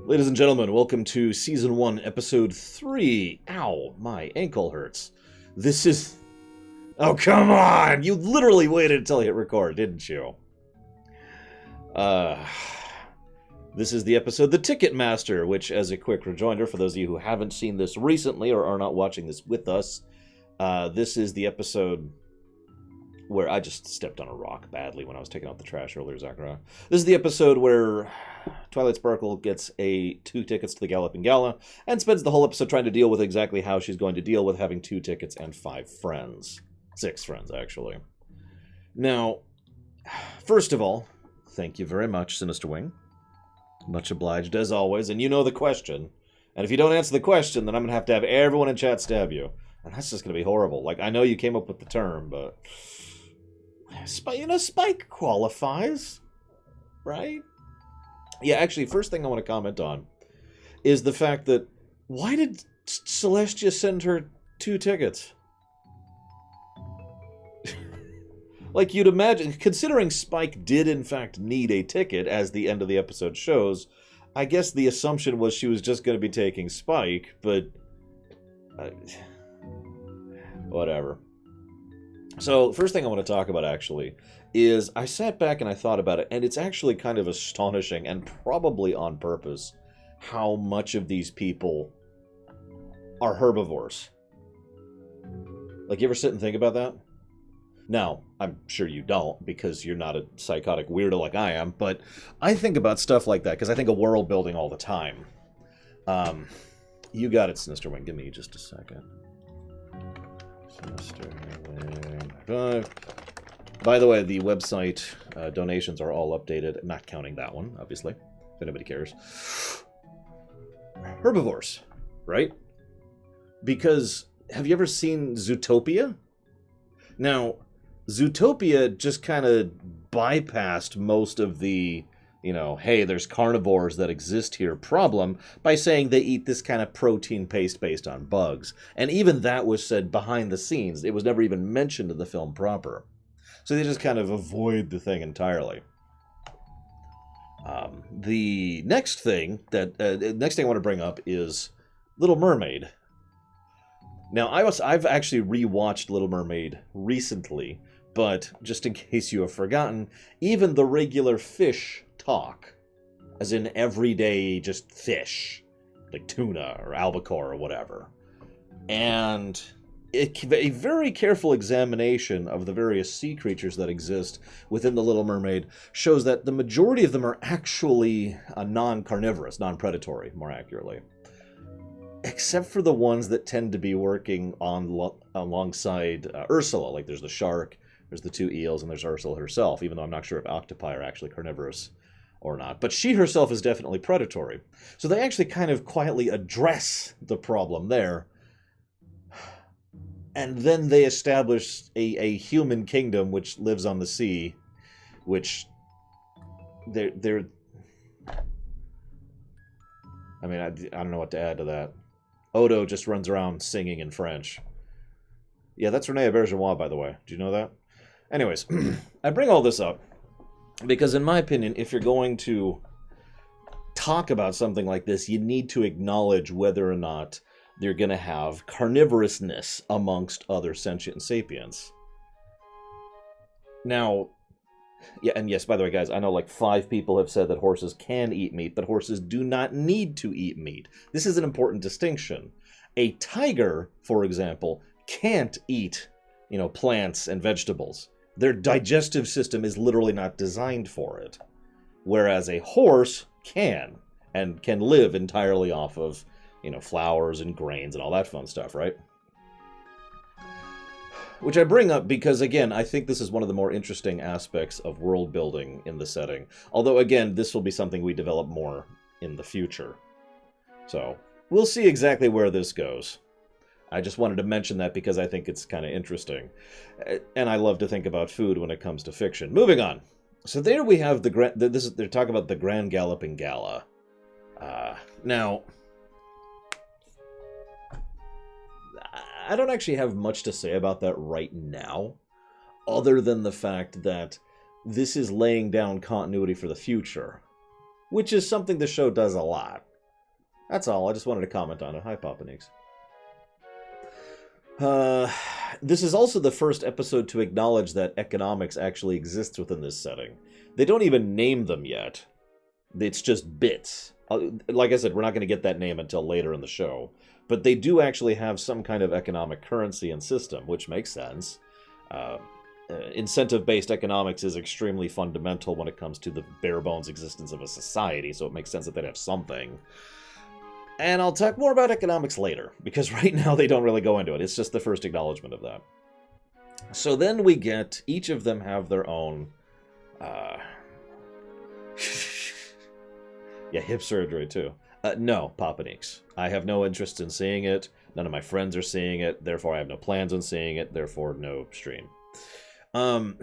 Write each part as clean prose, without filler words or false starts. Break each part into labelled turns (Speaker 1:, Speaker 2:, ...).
Speaker 1: Ladies and gentlemen, welcome to Season 1, Episode 3. Ow, my ankle hurts. This is... Oh, come on! You literally waited until I hit record, didn't you? This is the episode The Ticket Master, which, as a quick rejoinder, for those of you who haven't seen this recently or are not watching this with us, this is the episode where I just stepped on a rock badly when I was taking out the trash earlier, Zachariah. This is the episode where Twilight Sparkle gets 2 tickets to the Galloping Gala and spends the whole episode trying to deal with exactly how she's going to deal with having 2 tickets and 5 friends. 6 friends, actually. Now, first of all, thank you very much, Sinister Wing. Much obliged, as always. And you know the question. And if you don't answer the question, then I'm going to have everyone in chat stab you. And that's just going to be horrible. Like, I know you came up with the term, but... Spike qualifies, right? Yeah, actually, first thing I want to comment on is the fact that why did Celestia send her 2 tickets? Like, you'd imagine, considering Spike did in fact need a ticket, as the end of the episode shows, I guess the assumption was she was just going to be taking Spike, but... whatever. So, first thing I want to talk about, actually, is I sat back and I thought about it, and it's actually kind of astonishing, and probably on purpose, how much of these people are herbivores. Like, you ever sit and think about that? Now, I'm sure you don't, because you're not a psychotic weirdo like I am, but I think about stuff like that, because I think of world building all the time. You got it, Sinister Wing. Give me just a second. Sinister Wing. By the way, the website donations are all updated, not counting that one, obviously, if anybody cares. Herbivores, right? Because, have you ever seen Zootopia? Now, Zootopia just kind of bypassed most of the, hey, there's carnivores that exist here problem by saying they eat this kind of protein paste based on bugs. And even that was said behind the scenes. It was never even mentioned in the film proper. So they just kind of avoid the thing entirely. The next thing I want to bring up is Little Mermaid. Now, I've actually rewatched Little Mermaid recently, but just in case you have forgotten, even the regular fish talk, as in everyday just fish, like tuna or albacore or whatever. And a very careful examination of the various sea creatures that exist within the Little Mermaid shows that the majority of them are actually non-carnivorous, non-predatory, more accurately. Except for the ones that tend to be working alongside Ursula. Like there's the shark, there's the 2 eels, and there's Ursula herself, even though I'm not sure if octopi are actually carnivorous or not. But she herself is definitely predatory. So they actually kind of quietly address the problem there. And then they establish a human kingdom which lives on the sea, which they're I mean, I don't know what to add to that. Odo just runs around singing in French. Yeah, that's Renee Auberjonois, by the way. Do you know that? Anyways, I bring all this up because, in my opinion, if you're going to talk about something like this, you need to acknowledge whether or not you're going to have carnivorousness amongst other sentient sapiens. Now... yeah, and yes, by the way, guys, I know like 5 people have said that horses can eat meat, but horses do not need to eat meat. This is an important distinction. A tiger, for example, can't eat, plants and vegetables. Their digestive system is literally not designed for it. Whereas a horse can, and can live entirely off of, flowers and grains and all that fun stuff, right? Which I bring up because, again, I think this is one of the more interesting aspects of world building in the setting. Although, again, this will be something we develop more in the future. So, we'll see exactly where this goes. I just wanted to mention that because I think it's kind of interesting. And I love to think about food when it comes to fiction. Moving on. So there we have they're talking about the Grand Galloping Gala. Now... I don't actually have much to say about that right now, other than the fact that this is laying down continuity for the future, which is something the show does a lot. That's all. I just wanted to comment on it. Hi, Papa Nix. This is also the first episode to acknowledge that economics actually exists within this setting. They don't even name them yet. It's just bits. Like I said, we're not going to get that name until later in the show. But they do actually have some kind of economic currency and system, which makes sense. Incentive-based economics is extremely fundamental when it comes to the bare-bones existence of a society, so it makes sense that they'd have something. And I'll talk more about economics later, because right now they don't really go into it. It's just the first acknowledgement of that. So then we get, each of them have their own, yeah, hip surgery too. No, Papa Nix. I have no interest in seeing it. None of my friends are seeing it. Therefore, I have no plans on seeing it. Therefore, no stream. So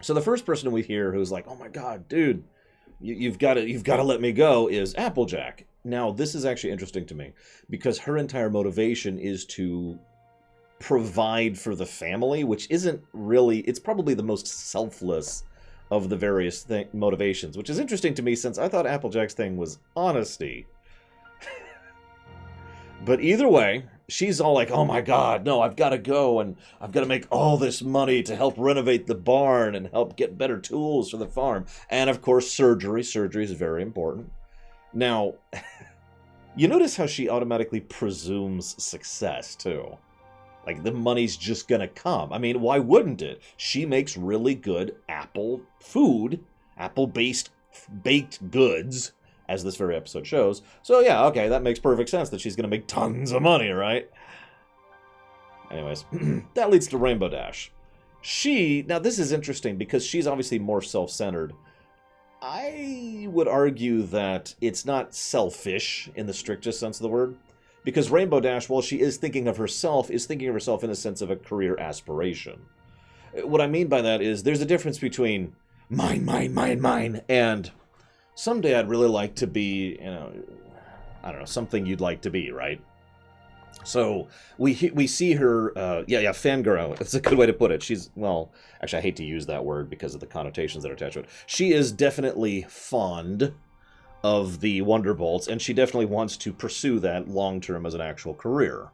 Speaker 1: the first person we hear who's like, "Oh my God, dude, you've got to let me go," is Applejack. Now, this is actually interesting to me because her entire motivation is to provide for the family, which isn't really. It's probably the most selfless of the various motivations, which is interesting to me since I thought Applejack's thing was honesty. But either way, she's all like, "Oh my God, no, I've got to go and I've got to make all this money to help renovate the barn and help get better tools for the farm." And of course, surgery. Surgery is very important. Now, you notice how she automatically presumes success, too. Like, the money's just gonna come. I mean, why wouldn't it? She makes really good apple food, apple-based baked goods, as this very episode shows. So yeah, okay, that makes perfect sense that she's gonna make tons of money, right? Anyways, that leads to Rainbow Dash. Now this is interesting because she's obviously more self-centered. I would argue that it's not selfish in the strictest sense of the word. Because Rainbow Dash, while she is thinking of herself, is thinking of herself in the sense of a career aspiration. What I mean by that is there's a difference between mine, and someday I'd really like to be, I don't know, something you'd like to be, right? So we see her, fangirl. That's a good way to put it. She's, well, actually I hate to use that word because of the connotations that are attached to it. She is definitely fond of the Wonderbolts, and she definitely wants to pursue that long-term as an actual career.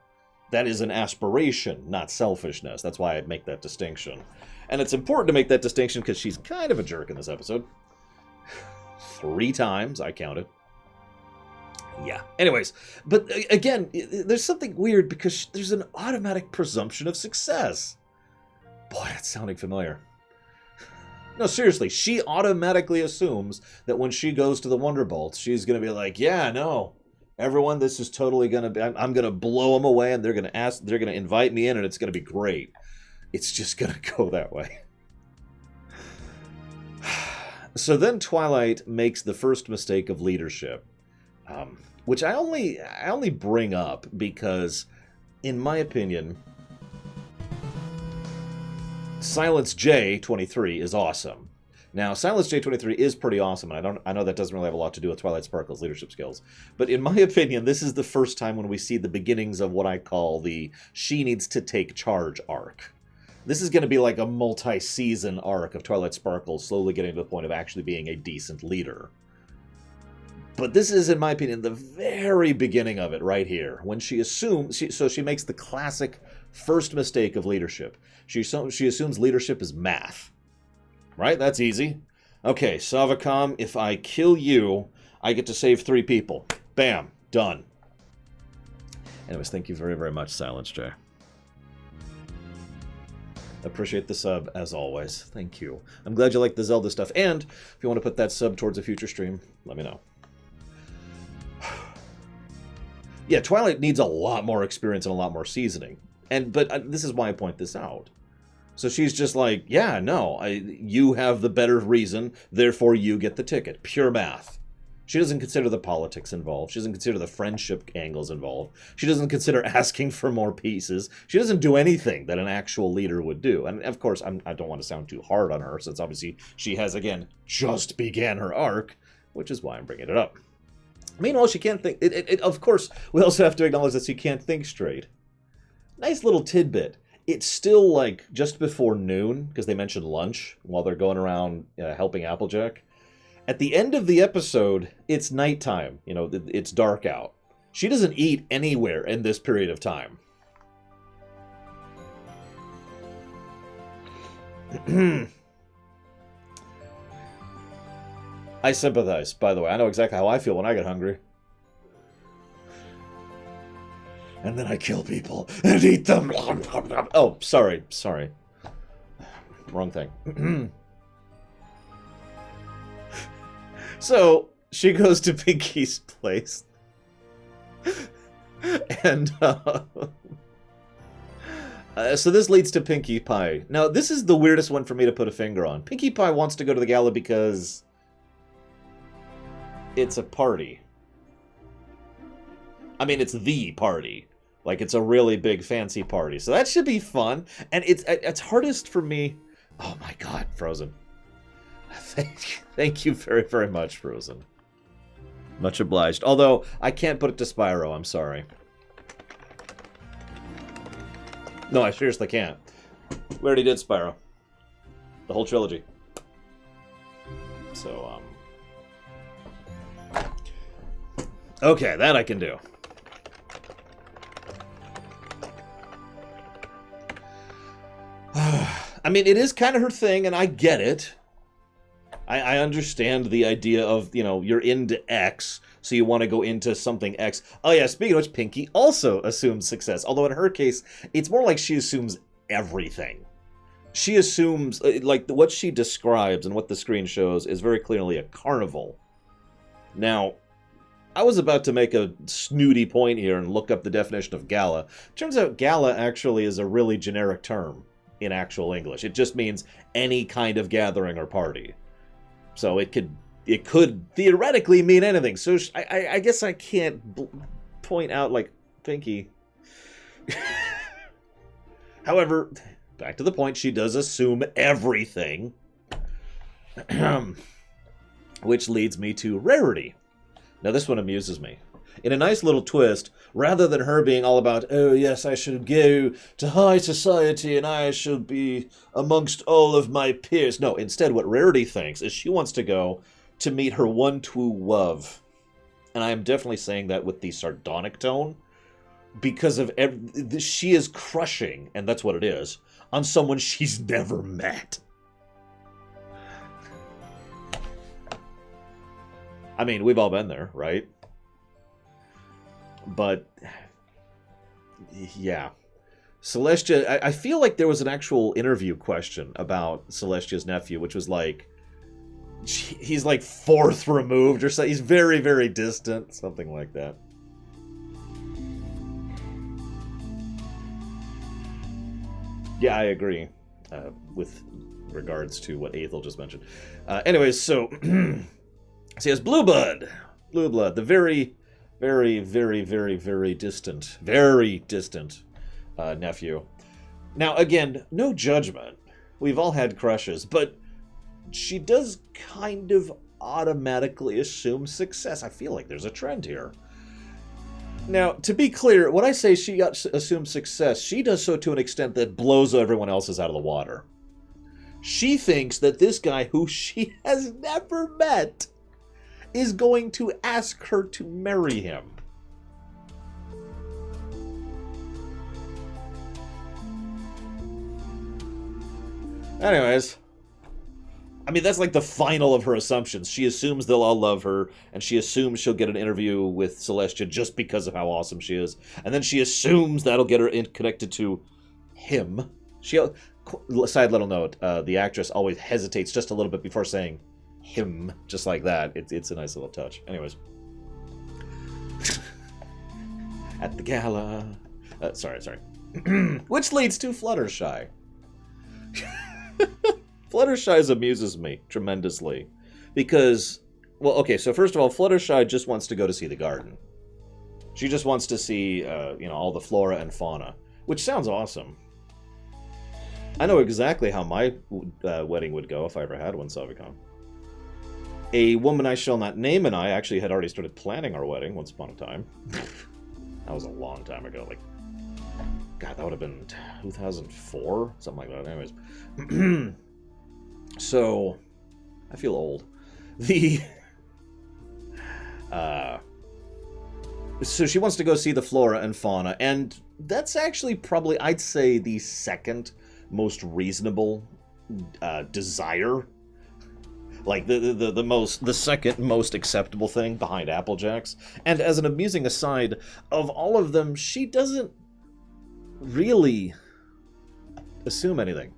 Speaker 1: That is an aspiration, not selfishness. That's why I make that distinction. And it's important to make that distinction because she's kind of a jerk in this episode. 3 times, I counted. Yeah. Anyways, but again, there's something weird because there's an automatic presumption of success. Boy, that's sounding familiar. No, seriously, she automatically assumes that when she goes to the Wonderbolts, she's going to be like, yeah, no, everyone, this is totally going to be, I'm going to blow them away, and they're going to invite me in, and it's going to be great. It's just going to go that way. So then Twilight makes the first mistake of leadership, which I only bring up because, in my opinion, Silence J23 is awesome. Now, Silence J23 is pretty awesome, and I know that doesn't really have a lot to do with Twilight Sparkle's leadership skills, but in my opinion, this is the first time when we see the beginnings of what I call the she needs to take charge arc. This is going to be like a multi-season arc of Twilight Sparkle slowly getting to the point of actually being a decent leader. But this is, in my opinion, the very beginning of it right here, when she assumes, so she makes the classic first mistake of leadership. She assumes leadership is math. Right? That's easy. Okay, Savacom, if I kill you, I get to save 3 people. Bam. Done. Anyways, thank you very, very much, Silence J. Appreciate the sub, as always. Thank you. I'm glad you like the Zelda stuff, and if you want to put that sub towards a future stream, let me know. Yeah, Twilight needs a lot more experience and a lot more seasoning. But this is why I point this out. So she's just like, yeah, no, you have the better reason, therefore you get the ticket. Pure math. She doesn't consider the politics involved. She doesn't consider the friendship angles involved. She doesn't consider asking for more pieces. She doesn't do anything that an actual leader would do. And of course, I don't want to sound too hard on her, since obviously she has, again, just began her arc, which is why I'm bringing it up. Meanwhile, she can't think. Of course, we also have to acknowledge that she can't think straight. Nice little tidbit. It's still like just before noon, because they mentioned lunch while they're going around helping Applejack. At the end of the episode, it's nighttime. You know, it's dark out. She doesn't eat anywhere in this period of time. I sympathize, by the way. I know exactly how I feel when I get hungry. And then I kill people and eat them. Oh, sorry. Wrong thing. So, she goes to Pinkie's place. And, so this leads to Pinkie Pie. Now, this is the weirdest one for me to put a finger on. Pinkie Pie wants to go to the gala because it's a party. I mean, it's the party. Like, it's a really big, fancy party. So that should be fun. And it's hardest for me... Oh my god, Frozen. Thank you very, very much, Frozen. Much obliged. Although, I can't put it to Spyro, I'm sorry. No, I seriously can't. We already did Spyro. The whole trilogy. So, okay, that I can do. I mean, it is kind of her thing, and I get it. I understand the idea of, you know, you're into X, so you want to go into something X. Oh yeah, speaking of which, Pinkie also assumes success. Although in her case, it's more like she assumes everything. She assumes, like, what she describes and what the screen shows is very clearly a carnival. Now, I was about to make a snooty point here and look up the definition of gala. Turns out gala actually is a really generic term in actual English. It just means any kind of gathering or party. So it could theoretically mean anything. So I guess I can't point out, like, Pinkie. However, back to the point, she does assume everything. Which leads me to Rarity. Now this one amuses me. In a nice little twist, rather than her being all about, oh yes, I should go to high society and I should be amongst all of my peers. No, instead what Rarity thinks is she wants to go to meet her one true love. And I am definitely saying that with the sardonic tone, because of she is crushing, and that's what it is, on someone she's never met. I mean, we've all been there, right? But, yeah. Celestia, I feel like there was an actual interview question about Celestia's nephew, which was like, he's like fourth removed or something. He's very, very distant, something like that. Yeah, I agree with regards to what Aethel just mentioned. Anyways, so, so he has Blue Blood, the very, very, very, very, very distant nephew. Now, again, no judgment. We've all had crushes, but she does kind of automatically assume success. I feel like there's a trend here. Now, to be clear, when I say she assumes success, she does so to an extent that blows everyone else's out of the water. She thinks that this guy, who she has never met, is going to ask her to marry him. Anyways, I mean, that's like the final of her assumptions. She assumes they'll all love her, and she assumes she'll get an interview with Celestia just because of how awesome she is. And then she assumes that'll get her connected to him. Side little note, the actress always hesitates just a little bit before saying him, just like that. It's a nice little touch. Anyways. At the gala. Sorry. Which leads to Fluttershy. Fluttershy amuses me tremendously. Because, well, okay, so first of all, Fluttershy just wants to go to see the garden. She just wants to see, all the flora and fauna. Which sounds awesome. I know exactly how my wedding would go if I ever had one, Savicon. A woman I shall not name and I actually had already started planning our wedding once upon a time. That was a long time ago. Like, God, that would have been 2004? Something like that. Anyways. So, I feel old. The so she wants to go see the flora and fauna, and that's actually probably, I'd say, the second most reasonable desire. Like the second most acceptable thing behind Applejack's. And as an amusing aside, of all of them, she doesn't really assume anything.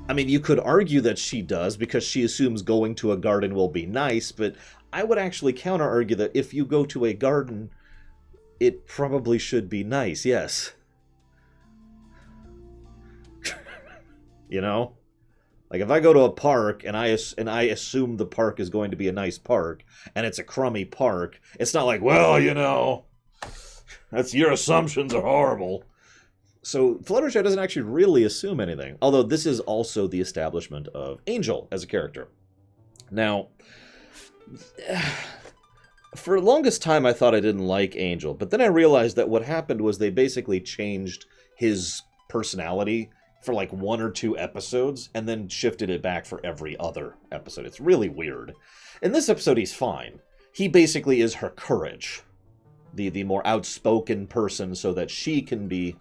Speaker 1: I mean, you could argue that she does, because she assumes going to a garden will be nice, but I would actually counter-argue that if you go to a garden, it probably should be nice, yes. You know? Like, if I go to a park, and I assume the park is going to be a nice park, and it's a crummy park, it's not like, well, you know, your assumptions are horrible. So Fluttershy doesn't actually really assume anything, although this is also the establishment of Angel as a character. Now, for the longest time I thought I didn't like Angel, but then I realized that what happened was they basically changed his personality for like 1 or 2 episodes, and then shifted it back for every other episode. It's really weird. In this episode, he's fine. He basically is her courage. The more outspoken person, so that she can be,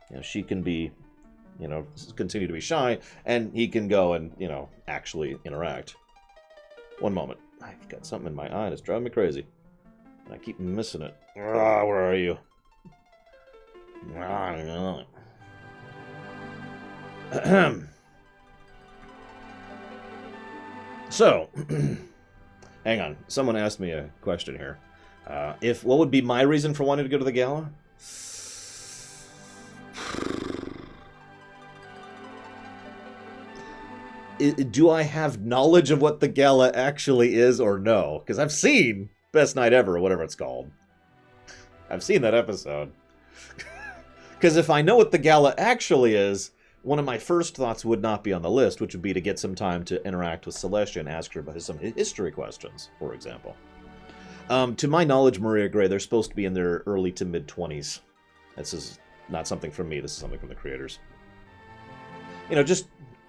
Speaker 1: continue to be shy, and he can go and, actually interact. One moment. I've got something in my eye that's driving me crazy. And I keep missing it. Where are you? So, hang on. Someone asked me a question here. What would be my reason for wanting to go to the gala? Do I have knowledge of what the gala actually is or no? Because I've seen Best Night Ever, or whatever it's called. I've seen that episode. Because if I know what the gala actually is, one of my first thoughts would not be on the list, which would be to get some time to interact with Celestia and ask her about some history questions, for example. To my knowledge, Maria Gray, they're supposed to be in their early to mid-20s. This is not something from me, this is something from the creators.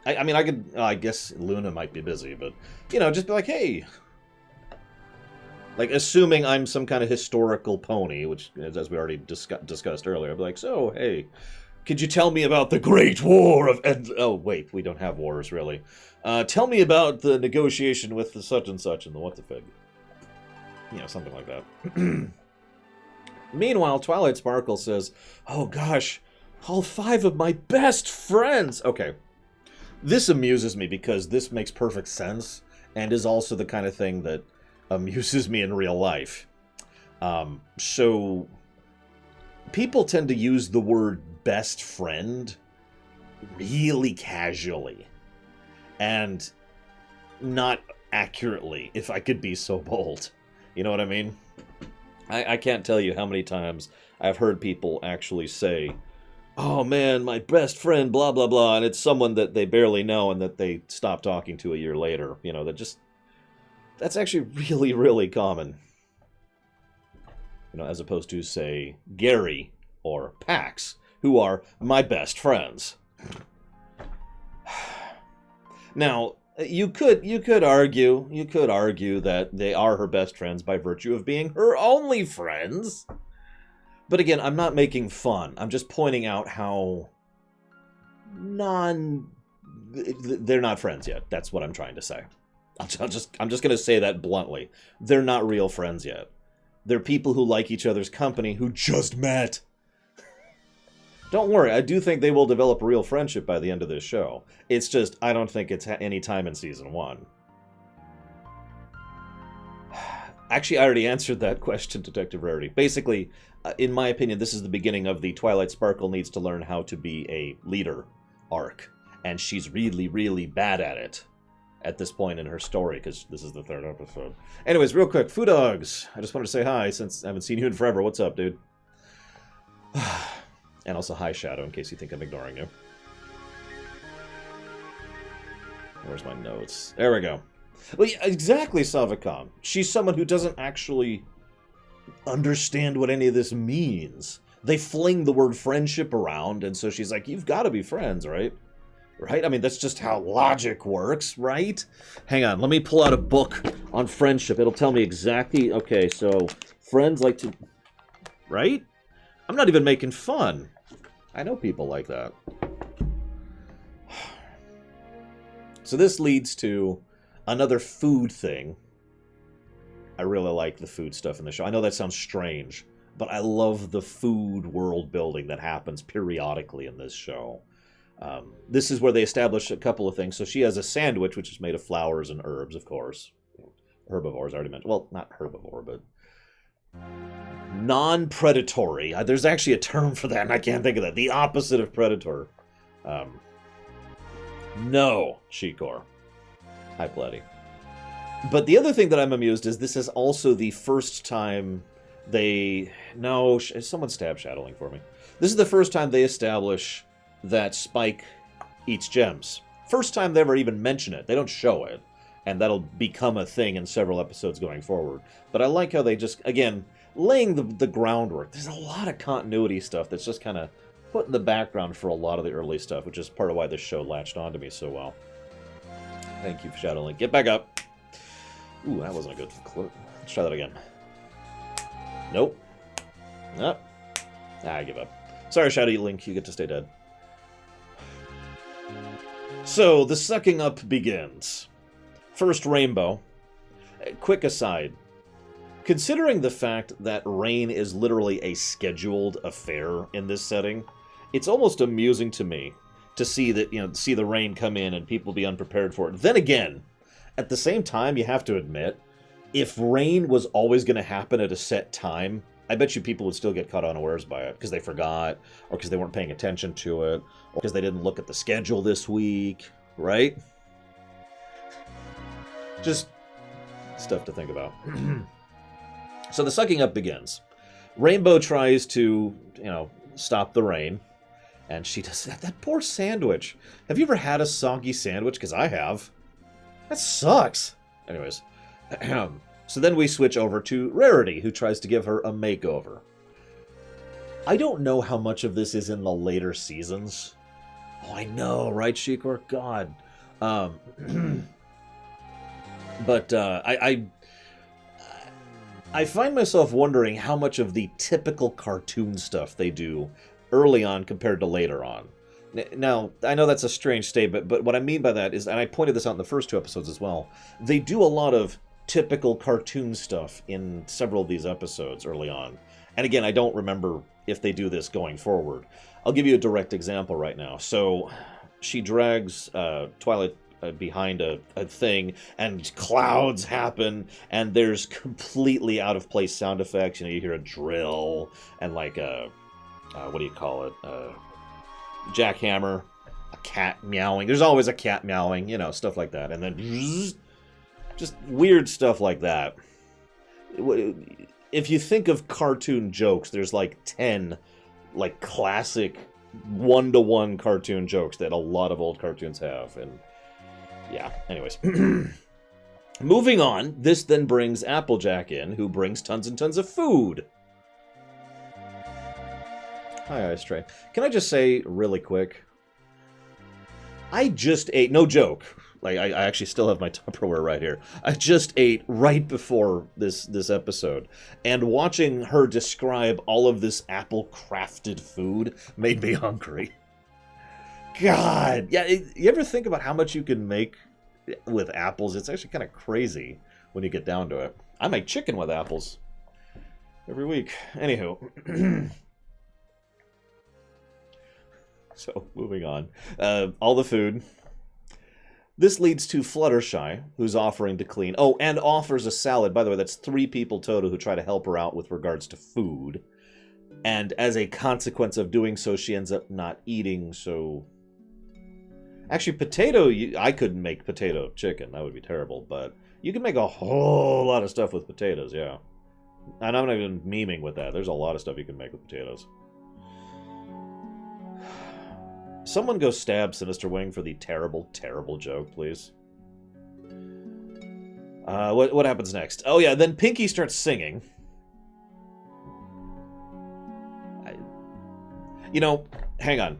Speaker 1: I guess Luna might be busy, but, just be like, hey. Like, assuming I'm some kind of historical pony, which, as we already discussed earlier, I'd be like, so, hey, could you tell me about the Great War of... Oh, wait, we don't have wars, really. Tell me about the negotiation with the such and such and the what-the-fig. Something like that. Meanwhile, Twilight Sparkle says, oh, gosh, all 5 of my best friends! Okay. This amuses me because this makes perfect sense, and is also the kind of thing that amuses me in real life. So, people tend to use the word best friend really casually, and not accurately, if I could be so bold. You know what I mean? I can't tell you how many times I've heard people actually say, oh man, my best friend, blah, blah, blah, and it's someone that they barely know and that they stop talking to a year later. That's actually really, really common. As opposed to, say, Gary or Pax, who are my best friends. Now, you could argue that they are her best friends by virtue of being her only friends. But again, I'm not making fun. I'm just pointing out how they're not friends yet. That's what I'm trying to say. I'm just going to say that bluntly. They're not real friends yet. They're people who like each other's company who just met. Don't worry, I do think they will develop a real friendship by the end of this show. It's just, I don't think it's any time in Season 1. Actually, I already answered that question, Detective Rarity. Basically, in my opinion, this is the beginning of the Twilight Sparkle needs to learn how to be a leader arc. And she's really, really bad at it at this point in her story, because this is the 3rd episode. Anyways, real quick, Foo Dogs. I just wanted to say hi, since I haven't seen you in forever. What's up, dude? And also hi, Shadow, in case you think I'm ignoring you. Where's my notes? There we go. Well, yeah, exactly, Savicon. She's someone who doesn't actually understand what any of this means. They fling the word friendship around, and so she's like, you've got to be friends, right? Right? I mean, that's just how logic works, right? Hang on, let me pull out a book on friendship. It'll tell me exactly... Okay, so friends like to... Right? I'm not even making fun. I know people like that. So this leads to another food thing. I really like the food stuff in the show. I know that sounds strange, but I love the food world building that happens periodically in this show. This is where they establish a couple of things. So she has a sandwich, which is made of flowers and herbs, of course. Herbivores, I already mentioned. Well, not herbivore, but non-predatory. There's actually a term for that, and I can't think of that. The opposite of predator. No, Shikor. Hi, Pletty. But the other thing that I'm amused is this is also the first time they... No, someone stab shadowing for me. This is the first time they establish that Spike eats gems. First time they ever even mention it. They don't show it. And that'll become a thing in several episodes going forward. But I like how they just, again, laying the groundwork. There's a lot of continuity stuff that's just kind of put in the background for a lot of the early stuff, which is part of why this show latched onto me so well. Thank you, Shadowlink. Get back up. Ooh, that wasn't a good clue. Let's try that again. Nope. Nope. I give up. Sorry, Shadowlink. You get to stay dead. So, the sucking up begins. First, Rainbow. Quick aside. Considering the fact that rain is literally a scheduled affair in this setting, it's almost amusing to me to see that, see the rain come in and people be unprepared for it. Then again, at the same time, you have to admit, if rain was always going to happen at a set time, I bet you people would still get caught unawares by it because they forgot, or because they weren't paying attention to it, or because they didn't look at the schedule this week, right? Just stuff to think about. So the sucking up begins. Rainbow tries to, stop the rain, and she does that poor sandwich. Have you ever had a soggy sandwich? Because I have. That sucks. Anyways. So then we switch over to Rarity, who tries to give her a makeover. I don't know how much of this is in the later seasons. Oh, I know, right, Shikor? God. But I find myself wondering how much of the typical cartoon stuff they do early on compared to later on. Now, I know that's a strange statement, but what I mean by that is, and I pointed this out in the first two episodes as well, they do a lot of typical cartoon stuff in several of these episodes early on. And again, I don't remember if they do this going forward. I'll give you a direct example right now. So she drags Twilight behind a thing, and clouds happen, and there's completely out of place sound effects. You hear a drill and like a what do you call it? Jackhammer, a cat meowing. There's always a cat meowing, stuff like that. And then just weird stuff like that. If you think of cartoon jokes, there's like 10 like classic one-to-one cartoon jokes that a lot of old cartoons have. And yeah, anyways. Moving on, this then brings Applejack in, who brings tons and tons of food. Hi, Ice Tray. Can I just say really quick? I just ate, no joke. Like, I actually still have my Tupperware right here. I just ate right before this episode. And watching her describe all of this apple-crafted food made me hungry. God! Yeah, you ever think about how much you can make with apples? It's actually kind of crazy when you get down to it. I make chicken with apples every week. Anywho. So, moving on. All the food. This leads to Fluttershy, who's offering to clean. Oh, and offers a salad. By the way, that's 3 people total who try to help her out with regards to food. And as a consequence of doing so, she ends up not eating, so... Actually, I couldn't make potato chicken. That would be terrible, but you can make a whole lot of stuff with potatoes, yeah. And I'm not even memeing with that. There's a lot of stuff you can make with potatoes. Someone go stab Sinister Wing for the terrible, terrible joke, please. What happens next? Oh yeah, then Pinkie starts singing. Hang on.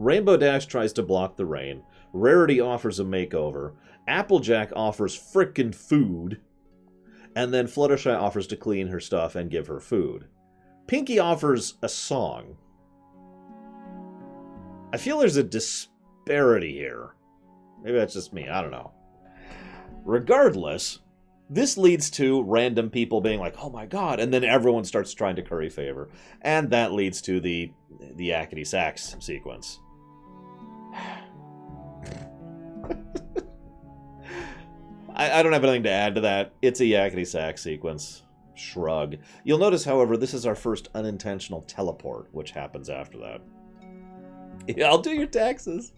Speaker 1: Rainbow Dash tries to block the rain. Rarity offers a makeover. Applejack offers frickin' food. And then Fluttershy offers to clean her stuff and give her food. Pinkie offers a song. I feel there's a disparity here. Maybe that's just me, I don't know. Regardless, this leads to random people being like, oh my god, and then everyone starts trying to curry favor. And that leads to the yakety sax sequence. I don't have anything to add to that. It's a yakety sax sequence. Shrug. You'll notice, however, this is our first unintentional teleport, which happens after that. Yeah, I'll do your taxes.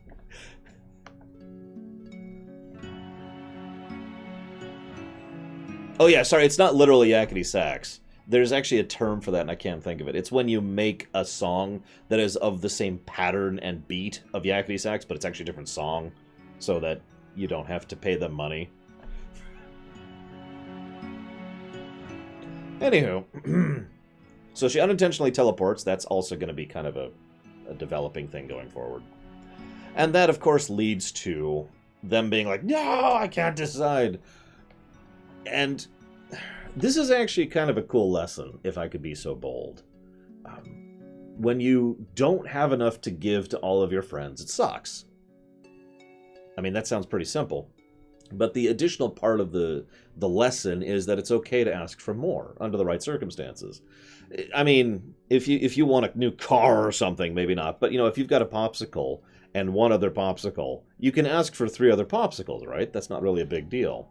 Speaker 1: Oh yeah, sorry, it's not literally yakety sax. There's actually a term for that, and I can't think of it. It's when you make a song that is of the same pattern and beat of yakety sax, but it's actually a different song, so that you don't have to pay them money. Anywho, so she unintentionally teleports. That's also going to be kind of a developing thing going forward. And that, of course, leads to them being like, no, I can't decide. And this is actually kind of a cool lesson, if I could be so bold. When you don't have enough to give to all of your friends, it sucks. I mean, that sounds pretty simple. But the additional part of the lesson is that it's okay to ask for more under the right circumstances. I mean, if you want a new car or something, maybe not. But, you know, if you've got a popsicle and one other popsicle, you can ask for 3 other popsicles, right? That's not really a big deal.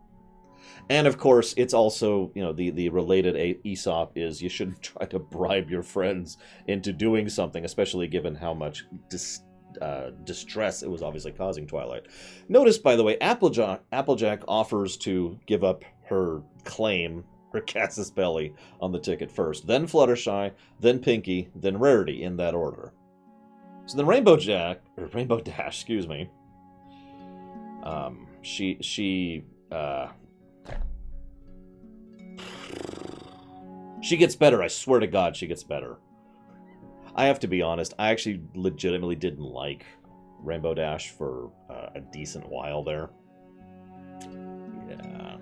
Speaker 1: And, of course, it's also, you know, the related Aesop is you shouldn't try to bribe your friends into doing something, especially given how much distress it was obviously causing Twilight. Notice, by the way, Applejack offers to give up her claim, her casus belli, on the ticket first. Then Fluttershy, then Pinkie, then Rarity, in that order. So then Rainbow Dash, excuse me. She gets better. I swear to God, she gets better. I have to be honest, I actually legitimately didn't like Rainbow Dash for a decent while there. Yeah.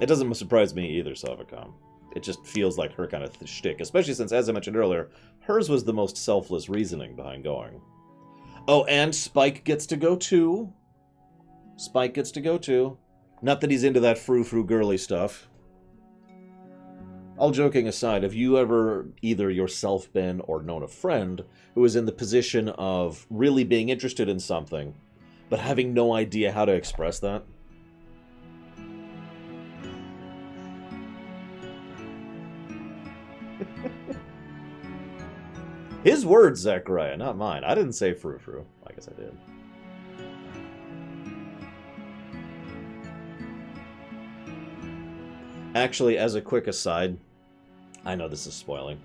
Speaker 1: It doesn't surprise me either, Savicom. It just feels like her kind of shtick, especially since, as I mentioned earlier, hers was the most selfless reasoning behind going. Oh, and Spike gets to go too. Spike gets to go too. Not that he's into that frou-frou girly stuff. All joking aside, have you ever either yourself been or known a friend who is in the position of really being interested in something, but having no idea how to express that? His words, Zachariah, not mine. I didn't say frou-frou. I guess I did. Actually, as a quick aside, I know this is spoiling.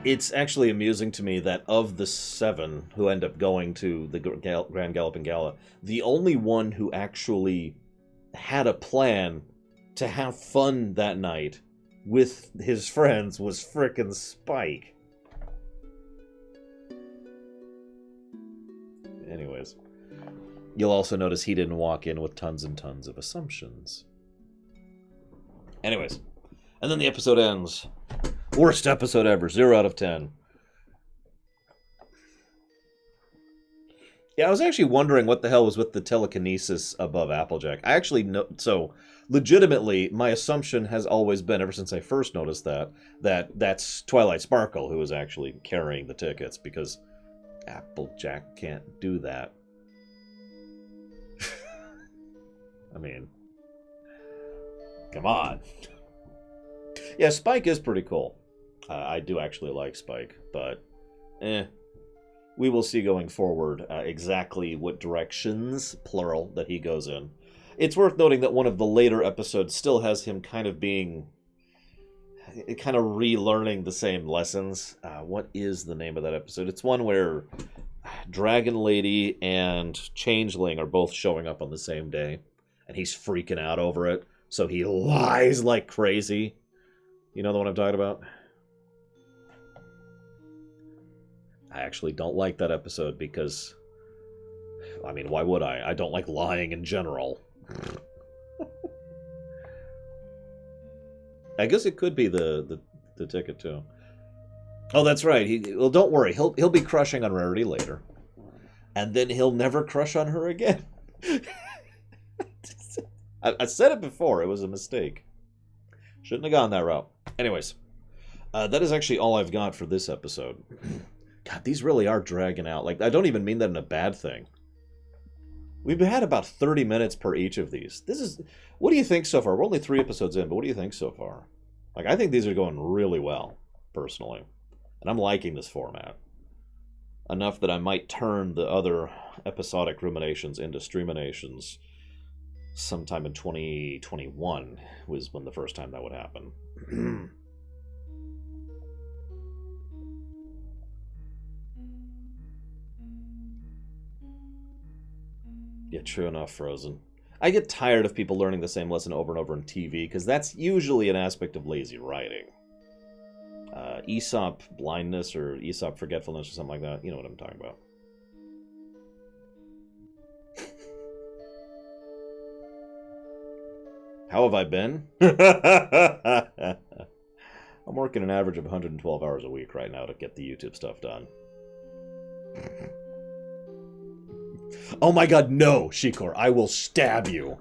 Speaker 1: It's actually amusing to me that of the 7 who end up going to the Grand Galloping Gala, the only one who actually had a plan to have fun that night with his friends was frickin' Spike. Anyways, you'll also notice he didn't walk in with tons and tons of assumptions. Anyways, and then the episode ends. Worst episode ever, 0 out of 10. Yeah, I was actually wondering what the hell was with the telekinesis above Applejack. I actually know, so legitimately, my assumption has always been, ever since I first noticed that that's Twilight Sparkle who was actually carrying the tickets, because Applejack can't do that. I mean, come on. Yeah, Spike is pretty cool. I do actually like Spike, but we will see going forward exactly what directions, plural, that he goes in. It's worth noting that one of the later episodes still has him kind of being... kind of relearning the same lessons. What is the name of that episode? It's one where Dragon Lady and Changeling are both showing up on the same day, and he's freaking out over it, so he lies like crazy. You know the one I'm talking about? I actually don't like that episode because, I mean, why would I? I don't like lying in general. I guess it could be the ticket too. Oh, that's right. Well, don't worry. He'll be crushing on Rarity later, and then he'll never crush on her again. I said it before. It was a mistake. Shouldn't have gone that route. Anyways, that is actually all I've got for this episode. God, these really are dragging out. Like, I don't even mean that in a bad thing. We've had about 30 minutes per each of these. What do you think so far? We're only 3 episodes in, but what do you think so far? Like, I think these are going really well, personally. And I'm liking this format. Enough that I might turn the other episodic ruminations into Streaminations sometime in 2021 was when the first time that would happen. Yeah, true enough, Frozen. I get tired of people learning the same lesson over and over in TV, because that's usually an aspect of lazy writing. Aesop blindness or Aesop forgetfulness or something like that. You know what I'm talking about. How have I been? I'm working an average of 112 hours a week right now to get the YouTube stuff done. Oh my god, no, Shikor, I will stab you.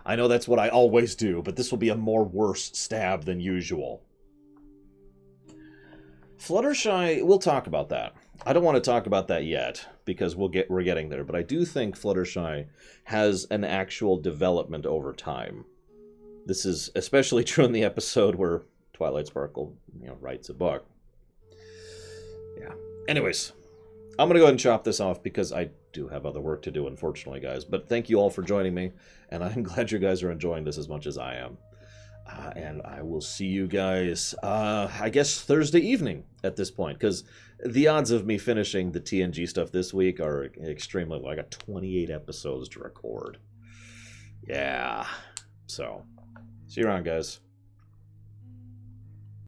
Speaker 1: I know that's what I always do, but this will be a more worse stab than usual. Fluttershy, we'll talk about that. I don't want to talk about that yet, because we're getting there, but I do think Fluttershy has an actual development over time. This is especially true in the episode where Twilight Sparkle, writes a book. Yeah. Anyways, I'm going to go ahead and chop this off because I do have other work to do, unfortunately, guys. But thank you all for joining me, and I'm glad you guys are enjoying this as much as I am. And I will see you guys, I guess, Thursday evening at this point, because the odds of me finishing the TNG stuff this week are extremely low. I got 28 episodes to record. Yeah. So, see you around, guys.